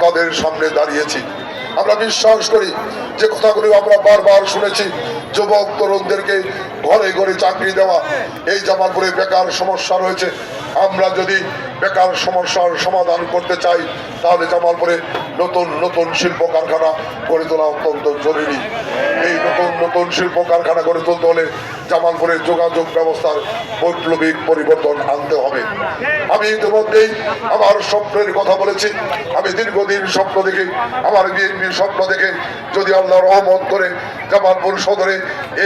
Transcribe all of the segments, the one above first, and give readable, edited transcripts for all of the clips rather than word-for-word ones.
আপনাদের সামনে দাঁড়িয়েছি। আমরা বিশ্বাস করি যে কথাগুলো আমরা বারবার শুনেছি, যুবক তরুণদেরকে ঘরে ঘরে চাকরি দেওয়া, এই জামালপুরে বেকার সমস্যা রয়েছে। আমরা যদি বেকার সমস্যার সমাধান করতে চাই তাহলে জামালপুরে নতুন নতুন শিল্প কারখানা গড়ে তোলা অত্যন্ত জরুরি। এই নতুন নতুন শিল্প কারখানা গড়ে তুলতে হলে জামালপুরের যোগাযোগ ব্যবস্থার বৈপ্লবিক পরিবর্তন আনতে হবে। আমি ইতিমধ্যেই আমার স্বপ্নের কথা বলেছি। আমি দীর্ঘদিন স্বপ্ন দেখে, আমার বিএনপির স্বপ্ন দেখে যদি আল্লাহ রহমত করে জামালপুর সদরে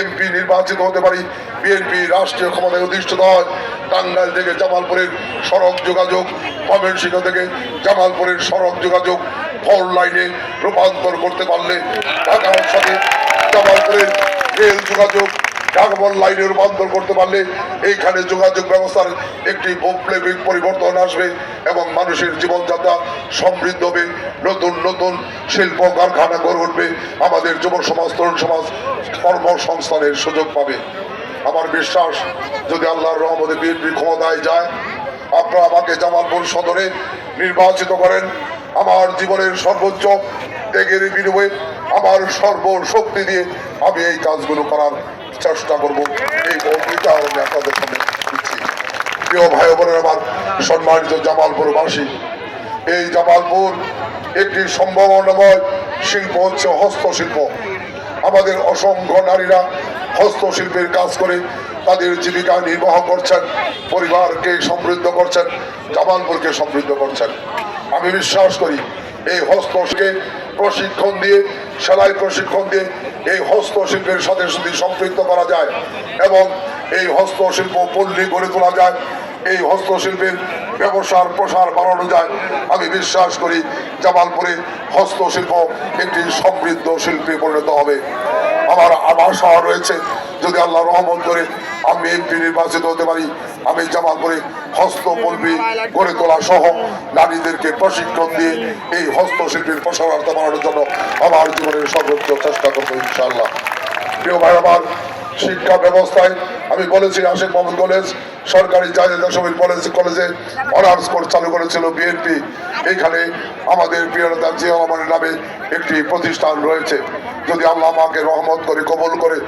এমপি নির্বাচিত হতে পারি, বিএনপি রাষ্ট্রীয় ক্ষমতায় অধিষ্ঠিত হয়, টাঙ্গাইল থেকে জামালপুরের সড়ক যোগাযোগ, ময়মনসিংহ থেকে জামালপুরের সড়ক যোগাযোগ 4 লাইনে রূপান্তর করতে পারলে, ঢাকার সাথে জামালপুরের রেল যোগাযোগ ডাকবল লাইনে রূপান্তর করতে পারলে এইখানে যোগাযোগ ব্যবস্থার একটি বৈপ্লবিক পরিবর্তন আসবে এবং মানুষের জীবনযাত্রা সমৃদ্ধ হবে। নতুন নতুন শিল্প কারখানা গড়ে উঠবে, আমাদের যুব সমাজ, তরুণ সমাজ কর্মসংস্থানের সুযোগ পাবে। আমার বিশ্বাস যদি আল্লাহর রহমতে বিএনপি ক্ষমতায় যায়, আপনারা আমাকে জামালপুর সদরে নির্বাচিত করেন, আমার জীবনের সর্বোচ্চ ত্যাগের বিনিময়ে আমার সর্বশক্তি দিয়ে আমি এই কাজগুলো করার চেষ্টা করব। এই বক্তৃতা আমি আপনাদের সামনে দিচ্ছি। প্রিয় ভাই বোনের আমার, সম্মানিত জামালপুরবাসী, এই জামালপুর একটি সম্ভাবনাময় শিল্প হচ্ছে হস্তশিল্প। আমাদের অসংখ্য নারীরা হস্তশিল্পের কাজ করে তাদের জীবিকা নির্বাহ করছেন, পরিবারকে সমৃদ্ধ করছেন, জামালপুরকে সমৃদ্ধ করছেন। আমি বিশ্বাস করি এই হস্তশিল্পকে প্রশিক্ষণ দিয়ে, সেলাই প্রশিক্ষণ দিয়ে এই হস্তশিল্পের সাথে যদি সম্পৃক্ত করা যায় এবং এই হস্তশিল্প পল্লী গড়ে তোলা যায়, এই হস্তশিল্পের ব্যবসার প্রসার বাড়ানো যায়, আমি বিশ্বাস করি জামালপুরে হস্তশিল্প একটি সমৃদ্ধ শিল্পে পরিণত হবে। আমার আশা রয়েছে যদি আল্লাহ রহমত করে আমি এমপি নির্বাচিত হতে পারি, আমি জামালপুরে হস্তপল্লী গড়ে তোলা সহ নারীদেরকে প্রশিক্ষণ দিয়ে এই হস্তশিল্পের প্রসারতা বাড়ানোর জন্য আমার জীবনের সর্বোচ্চ চেষ্টা করবো ইনশাআল্লাহ। প্রিয় ভাই আমার, শিক্ষা ব্যবস্থায় আমি বলেছি আশিক মোহাম্মদ কলেজ সরকারি জায়েদা শমীর কলেজে অনার্স কোর্স চালু করেছিল বিএনপি। এখানে আমাদের প্রিয় নেতা জিয়া রহমানের নামে একটি প্রতিষ্ঠান রয়েছে। যদি আল্লাহ আমাকে রহমত করে কবুল করে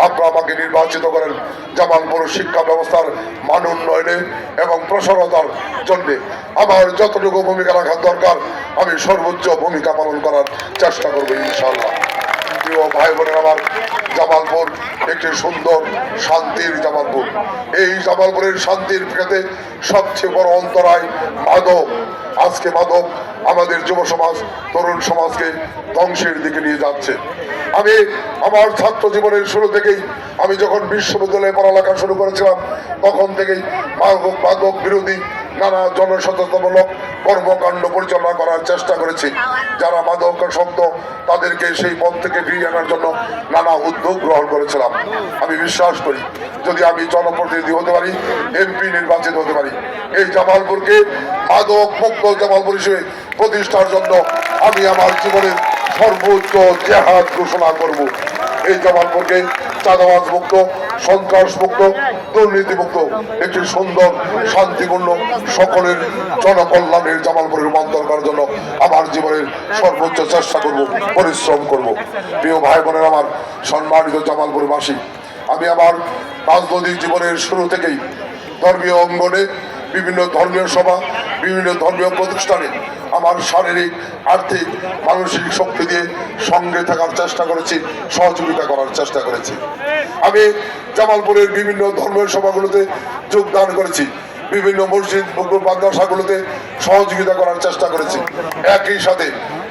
আপনারা আমাকে নির্বাচিত করেন, জামালপুর শিক্ষা ব্যবস্থার মান উন্নয়নে এবং প্রসারতার জন্য আমার যতটুকু ভূমিকা রাখার দরকার আমি সর্বোচ্চ ভূমিকা পালন করার চেষ্টা করবো ইনশাআল্লাহ। প্রিয় ভাই বোনের আমার, জামালপুর একটি সুন্দর শান্তির জামালপুর। এই জামালপুরের শান্তির ক্ষেত্রে সবচেয়ে বড় অন্তরায় মাদক। আজকে মাদক আমাদের যুব সমাজ, তরুণ সমাজকে ধ্বংসের দিকে নিয়ে যাচ্ছে। আমি আমার ছাত্র জীবনের শুরু থেকেই, আমি যখন বিশ্ববিদ্যালয়ে পড়ালেখা শুরু করেছিলাম তখন থেকেই মাদক বিরোধী নানা জনসচেতনমূলক কর্মকাণ্ড পরিচালনা করার চেষ্টা করেছি। যারা মাদকাসক্ত তাদেরকে সেই পথ থেকে ফিরিয়ে আনার জন্য নানা উদ্যোগ গ্রহণ করেছিলাম। আমি বিশ্বাস করি যদি আমি জনপ্রতিনিধি হতে পারি, এমপি নির্বাচিত হতে পারি, এই জামালপুরকে মাদক মুক্ত জামালপুর হিসেবে প্রতিষ্ঠার জন্য আমি আমার জীবনের সর্বোচ্চ জেহাদ ঘোষণা করব। এই জামালপুরকে চাঁদাবাজ মুক্ত, সন্ত্রাস মুক্ত, দুর্নীতি মুক্ত একটি সুন্দর, শান্তিপূর্ণ, সকলের জনকল্যাণের জামালপুরে রূপান্তর করার জন্য আমার জীবনের সর্বোচ্চ চেষ্টা করব, পরিশ্রম করব। প্রিয় ভাই বোনের আমার, সম্মানিত জামালপুরবাসী, আমি আমার রাজনৈতিক জীবনের শুরু থেকেই ধর্মীয় অঙ্গনে, বিভিন্ন ধর্মীয় সভা, বিভিন্ন ধর্মীয় প্রতিষ্ঠানে আমার শারীরিক, আর্থিক, মানসিক শক্তি দিয়ে সঙ্গে থাকার চেষ্টা করেছি, সহযোগিতা করার চেষ্টা করেছি। আমি জামালপুরের বিভিন্ন ধর্মীয় সভাগুলোতে যোগদান করেছি, বিভিন্ন মসজিদ মাদ্রাসাগুলোতে সহযোগিতা করার চেষ্টা করেছি। একই সাথে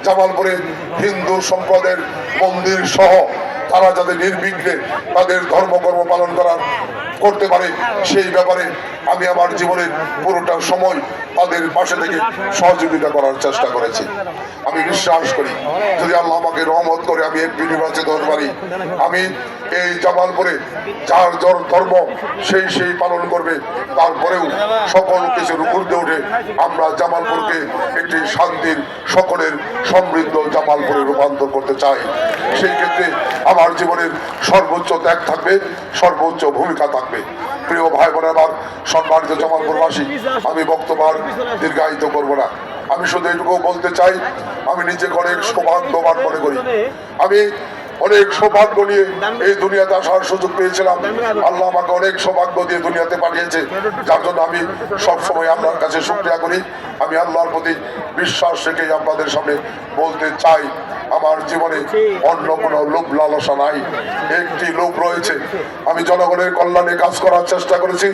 জামালপুরে হিন্দু সম্প্রদায়ের মন্দির সহ তারা যাতে নির্বিঘ্নে তাদের ধর্মকর্ম পালন করতে পারে সেই ব্যাপারে আমি আমার জীবনের পুরোটা সময় তাদের পাশে থেকে সহযোগিতা করার চেষ্টা করেছি। আমি বিশ্বাস করি যদি আল্লাহ আমাকে রহমত করে আমি এমপি নির্বাচিত হতে পারি, আমি এই জামালপুরে যার যার ধর্ম সেই পালন করবে, তারপরেও সকল কিছুর ঊর্ধ্বে উঠে আমরা জামালপুরকে একটি শান্তির, সকলের সমৃদ্ধ জামালপুরে রূপান্তর করতে চাই। সেই ক্ষেত্রে আমার জীবনের সর্বোচ্চ ত্যাগ থাকবে, সর্বোচ্চ ভূমিকা থাকবে। প্রিয় ভাই বোনের আমার, সম্মানিত জামালপুরবাসী, আমি বক্তব্য দীর্ঘায়িত করব না। আমি শুধু এটুকু বলতে চাই, আমি নিজেকে অনেক সৌভাগ্যবান মনে করি। আমি অনেক সৌভাগ্য নিয়ে এই দুনিয়াতে আসার সুযোগ পেয়েছিলাম। আল্লাহ আমাকে অনেক সৌভাগ্য দিয়ে দুনিয়াতে পাঠিয়েছে, যার জন্য আমি সবসময় আল্লাহর কাছে শুকরিয়া করি। আমি আল্লাহর প্রতি বিশ্বাস রেখেই আপনাদের সামনে বলতে চাই, আমার জীবনে অন্য কোনো লোভ লালসা নাই। একটি লোভ রয়েছে, আমি জনগণের কল্যাণে কাজ করার চেষ্টা করেছি।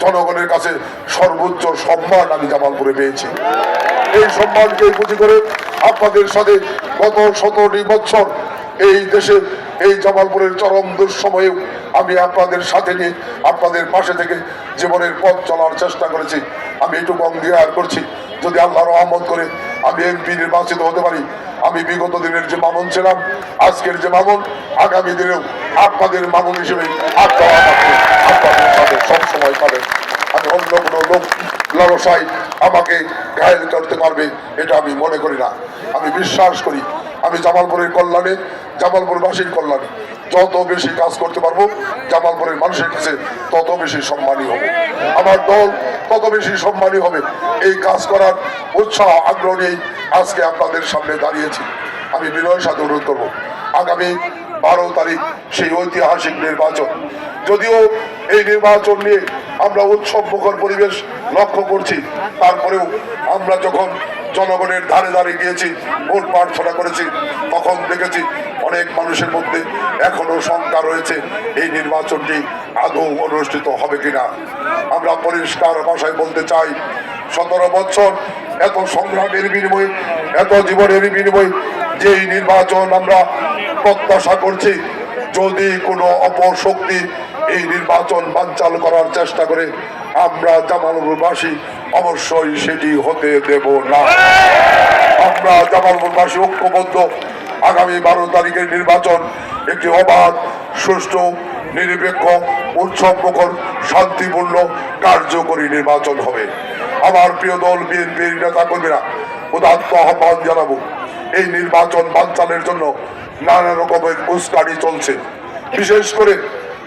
জনগণের কাছে সর্বোচ্চ সম্মান আমি জামালপুরে পেয়েছি। এই সম্মানকে পুঁজি করে আপনাদের সাথে গত 17টি বছর এই দেশে এই জামালপুরের চরম দুঃসময়েও আমি আপনাদের সাথে নিয়ে আপনাদের পাশে থেকে জীবনের পথ চলার চেষ্টা করেছি। আমি এটুকু অঙ্গীকার করছি, যদি আল্লাহ রহমত করে আমি এমপি নির্বাচিত হতে পারি, আমি বিগত দিনের যে মামুন ছিলাম, আজকের যে মামুন, আগামী দিনেও আপনাদের মামুন হিসেবে আপনাদের সাথে সবসময় পাবেন। আমি অন্য কোনো লোক লালসায় আমাকে ঘায়েল করতে পারবে এটা আমি মনে করি না। আমি বিশ্বাস করি আমি জামালপুরের কল্যাণে, জামালপুরবাসীর কল্যাণে যত বেশি কাজ করতে পারবো, জামালপুরের মানুষের কাছে তত বেশি সম্মানী হবে, আমার দল তত বেশি সম্মানী হবে। এই কাজ করার উৎসাহ আগ্রহ নিয়েই আজকে আপনাদের সামনে দাঁড়িয়েছি। আমি বিনয়ের সাথে অনুরোধ করবো, আগামী 12 তারিখ সেই ঐতিহাসিক নির্বাচন, যদিও এই নির্বাচন নিয়ে আমরা উৎসব মুখর পরিবেশ লক্ষ্য করছি, তারপরেও আমরা যখন জনগণের ধারে ধারে গিয়েছি, ভোট প্রার্থনা করেছি, তখন দেখেছি অনেক মানুষের মধ্যে এখনো শঙ্কা রয়েছে এই নির্বাচনটি আদৌ অনুষ্ঠিত হবে কিনা। আমরা পরিষ্কার ভাষায় বলতে চাই, 17 বছর এত সংগ্রামের বিনিময়ে, এত জীবনের বিনিময়ে যেই নির্বাচন আমরা প্রত্যাশা করছি, যদি কোনো অপশক্তি এই নির্বাচন বানচাল করার চেষ্টা করে, আমরা জামালপুরবাসী অবশ্যই সেটি হতে দেব না। আমরা জামালপুরবাসী ঐক্যবদ্ধ, আগামী 12 তারিখের নির্বাচন একটি অবাধ, সুষ্ঠু, নিরপেক্ষ, উৎসব মুখর, শান্তিপূর্ণ, কার্যকরী নির্বাচন হবে। আমার প্রিয় দল বিএনপির নেতা কর্মীরা উদাত্ত আহ্বান জানাবো, এই নির্বাচন বানচালের জন্য নানা রকমের উস্কানি চলছে। বিশেষ করে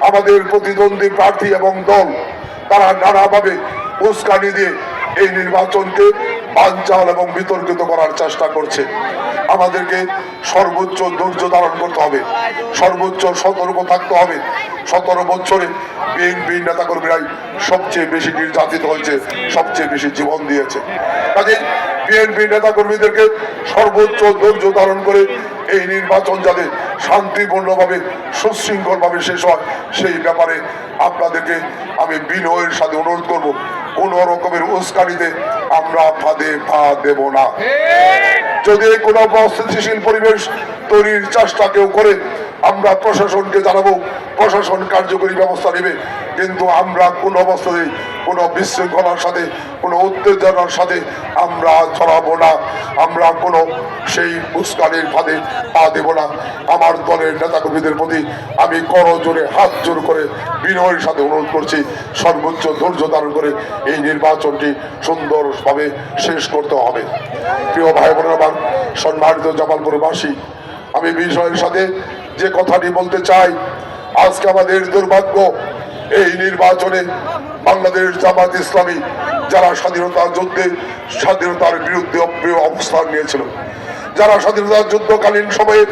আমাদের প্রতিদ্বন্দ্বী প্রার্থী এবং দল, তারা নানাভাবে উস্কানি দিয়ে এই নির্বাচনকে বানচাল এবং বিতর্কিত করার চেষ্টা করছে। আমাদেরকে সর্বোচ্চ ধৈর্য ধারণ করতে হবে, সর্বোচ্চ সতর্ক থাকতে হবে। 17 বছরে বিএনপি নেতাকর্মীরাই সবচেয়ে বেশি নির্যাতিত হয়েছে, সবচেয়ে বেশি জীবন দিয়েছে। কাজেই বিএনপি নেতাকর্মীদেরকে সর্বোচ্চ ধৈর্য ধারণ করে এই নির্বাচন যাতে শান্তিপূর্ণভাবে, সুশৃঙ্খলভাবে শেষ হয়, সেই ব্যাপারে আপনাদেরকে আমি বিনয়ের সাথে অনুরোধ করব, কোন রকমের উস্কানিতে আমরা ফাঁদে পা দেব না। যদি কোনো অস্থিতিশীল পরিবেশ তৈরির চেষ্টা কেউ করে, আমরা প্রশাসনকে জানাবো, প্রশাসন কার্যকরী ব্যবস্থা নেবে। কিন্তু আমরা কোনো অবস্থাতেই কোনো বিশৃঙ্খলার সাথে, কোনো উত্তেজনার সাথে আমরা ছড়াবো না। আমরা কোনো সেই উস্কানির ফাঁদে পা দেব না। আমার দলের নেতাকর্মীদের প্রতি আমি করজোরে হাত জোর করে বিনয়ের সাথে অনুরোধ করছি, সর্বোচ্চ ধৈর্য ধারণ করে এই নির্বাচনটি সুন্দরভাবে শেষ করতে হবে। প্রিয় ভাই বোনেরা, আমার সম্মানিত জামালপুরবাসী, আমি বিষয়ের সাথে যে কথাটি বলতে চাই, আজকে আমাদের দুর্ভাগ্য, এই নির্বাচনে বাংলাদেশ জামাত ইসলামী যারা স্বাধীনতা যুদ্ধে স্বাধীনতার বিরুদ্ধে অপ্রিয় অবস্থান নিয়েছিল, যারা স্বাধীনতা যুদ্ধকালীন সময়ে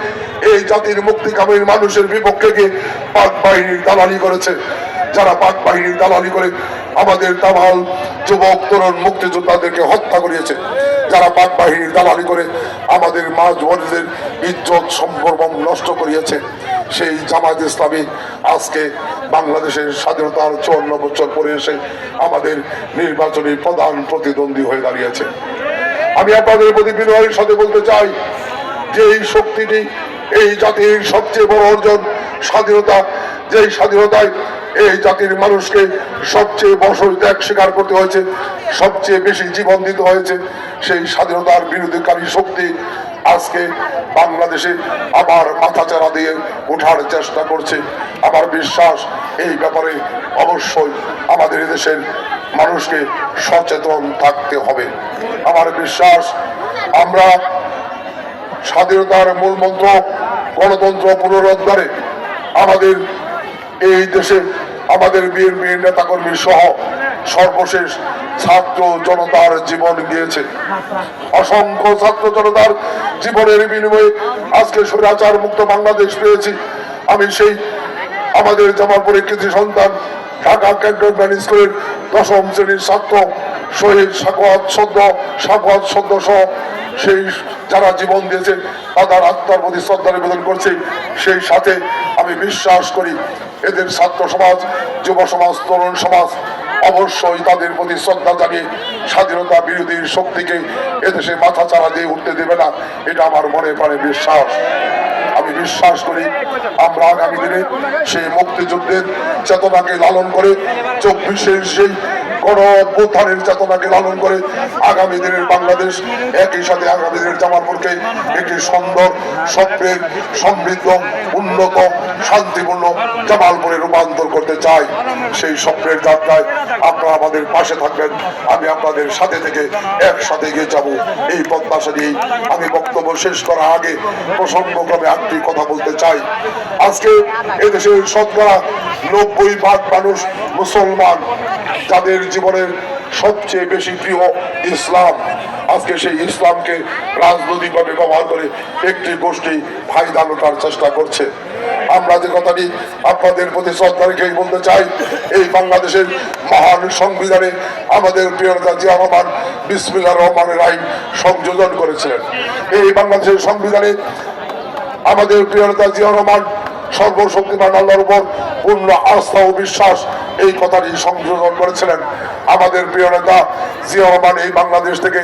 এই জাতির মুক্তিকামীর মানুষের বিপক্ষে গিয়ে পাক বাহিনীর দালালি করেছে, যারা পাক বাহিনীর দালালি করে আমাদের তামাল যুবক তরুণ মুক্তিযোদ্ধাদেরকে হত্যা করিয়েছে, যারা পাক বাহিনীর দালালি করে আমাদের মা বোনদের ইজ্জত সম্ভ্রম নষ্ট করিয়েছে, সেই জামায়াত ইসলামী আজকে বাংলাদেশের স্বাধীনতার 54 বছর পরে এসে আমাদের নির্বাচনী প্রধান প্রতিদ্বন্দ্বী হয়ে দাঁড়িয়েছে। আমি আপনাদের প্রতি বিনয়ের সাথে বলতে চাই যে এই শক্তিটি, এই জাতির সবচেয়ে বড় অর্জন স্বাধীনতা, যেই স্বাধীনতায় এই জাতির মানুষকে সবচেয়ে বছর ত্যাগ স্বীকার করতে হয়েছে, সবচেয়ে বেশি জীবন দিতে হয়েছে, সেই স্বাধীনতার বিরোধীকারী শক্তি আজকে বাংলাদেশে আবার মাথাচাড়া দিয়ে ওঠার চেষ্টা করছে। আমার বিশ্বাস এই ব্যাপারে অবশ্যই আমাদের দেশের মানুষকে সচেতন থাকতে হবে। আমার বিশ্বাস আমরা স্বাধীনতার মূল মন্ত্র গণতন্ত্র পুনরুদ্ধারে আমাদের এই দেশে আমাদের বিএনপির নেতাকর্মী সহ সর্বশেষ ছাত্র জনতার জীবন গিয়েছে। অসংখ্য ছাত্র জনতার জীবনের বিনিময়ে আজকে স্বৈরাচার মুক্ত বাংলাদেশ পেয়েছি। আমি সেই আমাদের জামালপুরের কৃতি সন্তান ঢাকা ক্যান্টনমেন্ট স্কুলের 10ম শ্রেণীর ছাত্র শহীদ সাখাওয়াত সদ্য সহ সেই যারা জীবন দিয়েছে তাদের আত্মার প্রতি শ্রদ্ধা নিবেদন করছি। সেই সাথে আমি বিশ্বাস করি এদের ছাত্র সমাজ, যুব সমাজ, তরুণ সমাজ অবশ্যই তাদের প্রতি শ্রদ্ধা জানিয়ে স্বাধীনতা বিরোধী শক্তিকে এদেশে মাথা চারা দিয়ে উঠতে দেবে না, এটা আমার মনে প্রাণে বিশ্বাস। আমি বিশ্বাস করি আমরা আগামী দিনে সেই মুক্তিযুদ্ধের চেতনাকে লালন করে 24-এর সেই গণ অভ্যুত্থানের চেতনাকে লালন করে আগামী দিনের বাংলাদেশ, একই সাথে আগামী দিনের জামালপুরকে একটি সুন্দর, স্বপ্নের, সমৃদ্ধ, উন্নত, শান্তিপূর্ণ জামালপুরে রূপান্তর করতে চাই। সেই স্বপ্নের যাত্রায় আপনারা আমাদের পাশে থাকবেন, আমি আপনাদের সাথে থেকে একসাথে এগিয়ে যাব, এই প্রত্যাশা নিয়েই আমি বক্তব্য শেষ করার আগে প্রসঙ্গক্রমে একটি কথা বলতে চাই। আজকে এদেশের শতকরা 90% মানুষ মুসলমান, যাদের জীবনের সবচেয়ে বেশি প্রিয় ইসলাম। আজকে সেই ইসলামকে রাজনৈতিকভাবে ব্যবহার করে একটি গোষ্ঠী ফায়দা লোটার চেষ্টা করছে। আমরা যে কথাটি আপনাদের প্রতি শ্রদ্ধা রেখে বলতে চাই, এই বাংলাদেশের মহান সংবিধানে আমাদের প্রিয় নেতা জিয়া রহমান বিসমিল্লাহির রহমানির রহিম সংযোজন করেছিলেন। এই বাংলাদেশের সংবিধানে আমাদের প্রিয় নেতা জিয়া রহমান সর্বশক্তিমান আল্লাহর উপর পূর্ণ আস্থা ও বিশ্বাস, এই কথাটি সংযোজন করেছিলেন। আমাদের প্রিয় নেতা জিয়া রহমান এই বাংলাদেশ থেকে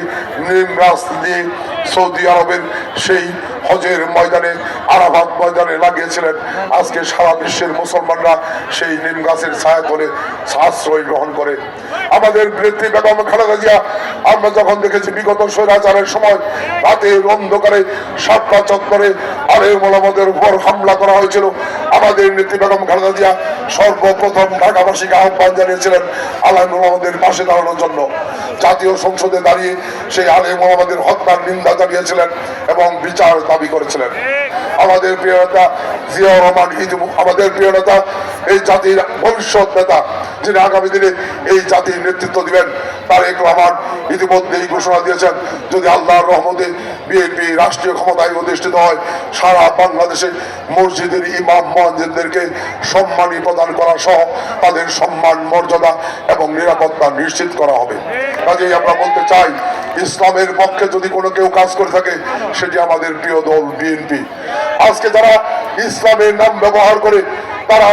নিম গাছ দিয়ে সৌদি আরবের সেই হজের ময়দানে, আরাফাত ময়দানে লাগিয়েছিলেন। আজকে সারা বিশ্বের মুসলমানরা সেই নিম গাছের ছায়া তলে আশ্রয় গ্রহণ করে। আমাদের নেত্রী বেগম খালেদা জিয়া, আমরা যখন দেখেছি বিগত স্বৈরাচারের সময় রাতের অন্ধকারে সাতটা চত্বরে আলেম ওলামাদের উপর হামলা করা হয়েছিল, আমাদের নেত্রী বেগম খালেদা জিয়া সর্বপ্রথম ঢাকাবাসীকে আহ্বান জানিয়েছিলেন আলেম ওলামাদের পাশে দাঁড়ানোর জন্য। জাতীয় সংসদে দাঁড়িয়ে সেই আলেম ওলামাদের হত্যার নিন্দা জানিয়েছিলেন এবং বিচার দাবি করেছিলেন। আমাদের প্রিয় নেতা জিয়া রহমান, আমাদের প্রিয় নেতা, এই জাতির ভবিষ্যৎ নেতা, যিনি আগামী দিনে এই জাতির নেতৃত্ব দিবেন, তারেক রহমান ইতিমধ্যেই ঘোষণা দিয়েছেন যদি আল্লাহর রহমতে বিএনপি রাষ্ট্রীয় ক্ষমতায় অধিষ্ঠিত হয়, সারা বাংলাদেশে মসজিদের ইমাম মুয়াজ্জিনদেরকে সম্মানী প্রদান করা সহ তাদের সম্মান, মর্যাদা এবং নিরাপত্তা নিশ্চিত করা হবে। কাজেই আমরা বলতে চাই, ইসলামের পক্ষে যদি কোনো কেউ কাজ করে থাকে সেটি আমাদের প্রিয় দল বিএনপি। আজকে যারা ইসলামের নাম ব্যবহার করে তারা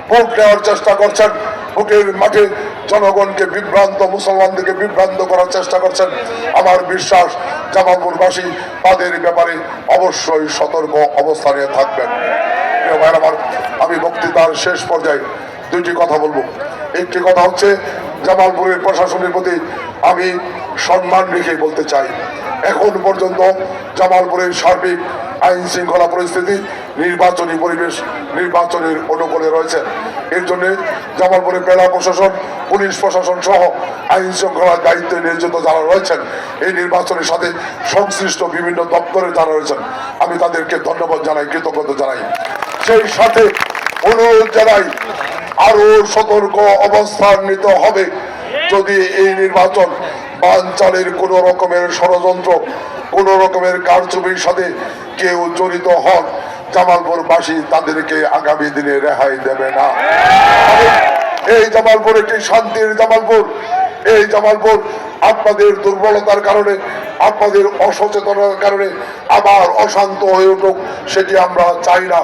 ভোট নেওয়ার চেষ্টা করছেন, ভোটের মাঠে জনগণকে বিভ্রান্ত, মুসলমানদেরকে বিভ্রান্ত করার চেষ্টা করছেন, আমার বিশ্বাস জামালপুরবাসী তাদের ব্যাপারে অবশ্যই সতর্ক অবস্থানে থাকবেন। আমি বক্তৃতার শেষ পর্যায়ে দুইটি কথা বলবো। একটি কথা হচ্ছে জামালপুরের প্রশাসনের প্রতি আমি সম্মান রেখে বলতে চাই, এখন পর্যন্ত জামালপুরের সার্বিক আইন শৃঙ্খলা পরিস্থিতি, নির্বাচনী পরিবেশ নির্বাচনের অনুকূলে রয়েছে। এর জন্য জামালপুরের জেলা প্রশাসন, পুলিশ প্রশাসন সহ আইন শৃঙ্খলার দায়িত্বে নিয়োজিত যারা রয়েছেন, এই নির্বাচনের সাথে সংশ্লিষ্ট বিভিন্ন দপ্তরে যারা রয়েছেন, আমি তাদেরকে ধন্যবাদ জানাই, কৃতজ্ঞতা জানাই। সেই সাথে অনুরোধ জানাই আরো সতর্ক অবস্থান নিতে হবে। যদি এই নির্বাচন বানচালের কোন রকমের ষড়যন্ত্র, কোন রকমের কারচুপির সাথে কেউ জড়িত হন, জামালপুরবাসী তাদেরকে আগামী দিনে রেহাই দেবে না। এই জামালপুর একটি শান্তির জামালপুর। এই জামালপুর আপনাদের দুর্বলতার কারণে, আপনাদের অসচেতনতার কারণে আবার অশান্ত হয়ে উঠুক, সেটি আমরা চাই না।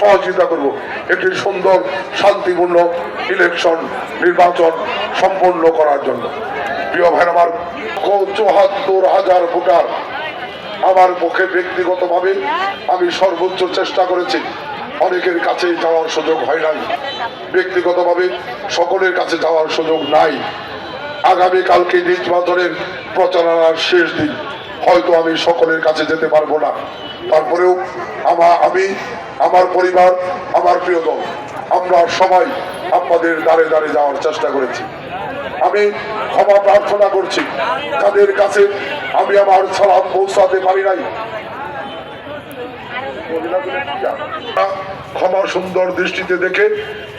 সহযোগিতা করব একটি সুন্দর শান্তিপূর্ণ ইলেকশন, নির্বাচন সম্পন্ন করার জন্য। প্রিয় ভাই, আমার ৭৪,০০০ ভোটার, আমার পক্ষে ব্যক্তিগতভাবে আমি সর্বোচ্চ চেষ্টা করেছি। অনেকের কাছে যাওয়ার সুযোগ হয় নাই, ব্যক্তিগতভাবে সকলের কাছে যাওয়ার সুযোগ নাই। আগামীকালকে নির্বাচনের প্রচারণার শেষ দিন, হয়তো আমি সকলের কাছে যেতে পারবো না। তারপরেও আমি, আমার পরিবার, আমার প্রিয় দল, আমরা সবাই আপনাদের দ্বারে দ্বারে যাওয়ার চেষ্টা করেছি। আমি ক্ষমা প্রার্থনা করছি তাদের কাছে আমি আমার সালাম পৌঁছাতে পারি নাই। ক্ষমা সুন্দর দৃষ্টিতে দেখে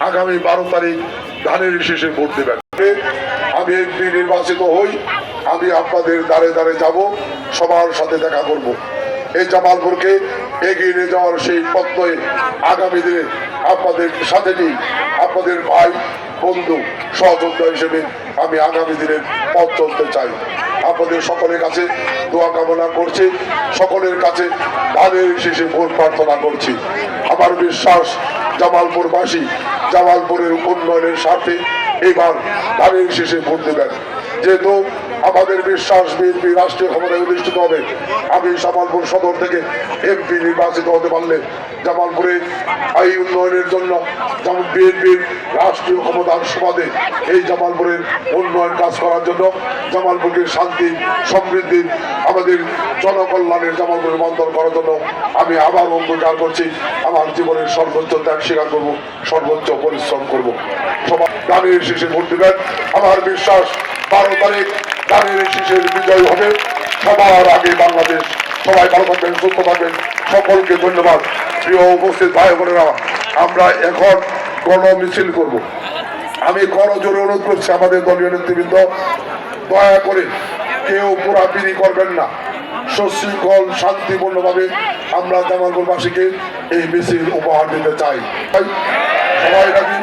আগামী 12 তারিখ ধানের শীষে ভোট দেবেন। আমি এমপি নির্বাচিত হই, আমি আপনাদের দ্বারে দ্বারে যাব, সবার সাথে দেখা করব। এই জামালপুরকে এগিয়ে নিয়ে যাওয়ার সেই পথে আগামী দিনে আপনাদের সাথে নিয়ে আপনাদের ভাই বন্ধু সহযোদ্ধা হিসেবে আমি আগামী দিনের পথ চলতে চাই। আপনাদের সকলের কাছে দোয়া কামনা করছি, সকলের কাছে ধানের শীষে ভোট প্রার্থনা করছি। আমার বিশ্বাস জামালপুরবাসী জামালপুরের উন্নয়নের স্বার্থে এবার ধানের শীষে ভোট দেবেন। যেহেতু আমাদের বিশ্বাস বিএনপি রাষ্ট্রীয় ক্ষমতায় অধিষ্ঠিত হবে, আমি জামালপুর সদর থেকে এমপি নির্বাচিত হতে পারলে জামালপুরে এই উন্নয়নের জন্য যেমন বিএনপির রাষ্ট্রীয় ক্ষমতার সুবাদে এই জামালপুরের উন্নয়ন কাজ করার জন্য জামালপুরকে শান্তি সমৃদ্ধি আমাদের জনকল্যাণের জামালপুরে রূপান্তর করার জন্য আমি আবার অঙ্গীকার করছি, আমার জীবনের সর্বোচ্চ ত্যাগ স্বীকার করব, সর্বোচ্চ পরিশ্রম করব। সবাই ধানের শীষে ভোট দেবেন। আমার বিশ্বাস 12 তারিখ ধানের শীষের বিজয় হবে। সবার আগে বাংলাদেশ। সবাই ভালো থাকবেন, সুস্থ থাকবেন। সকলকে ধন্যবাদ। প্রিয় উপস্থিত ভাই বোনেরা, আমরা এখন গণ মিছিল করব। আমি করজোরে অনুরোধ করছি আমাদের দলীয় নেতৃবৃন্দ, দয়া করে কেউ পোড়াপিড়ি করবেন না। সুশৃঙ্খল শান্তিপূর্ণভাবে আমরা জামালপুরবাসীকে এই মিছিল উপহার দিতে চাই। সবাই রাজি?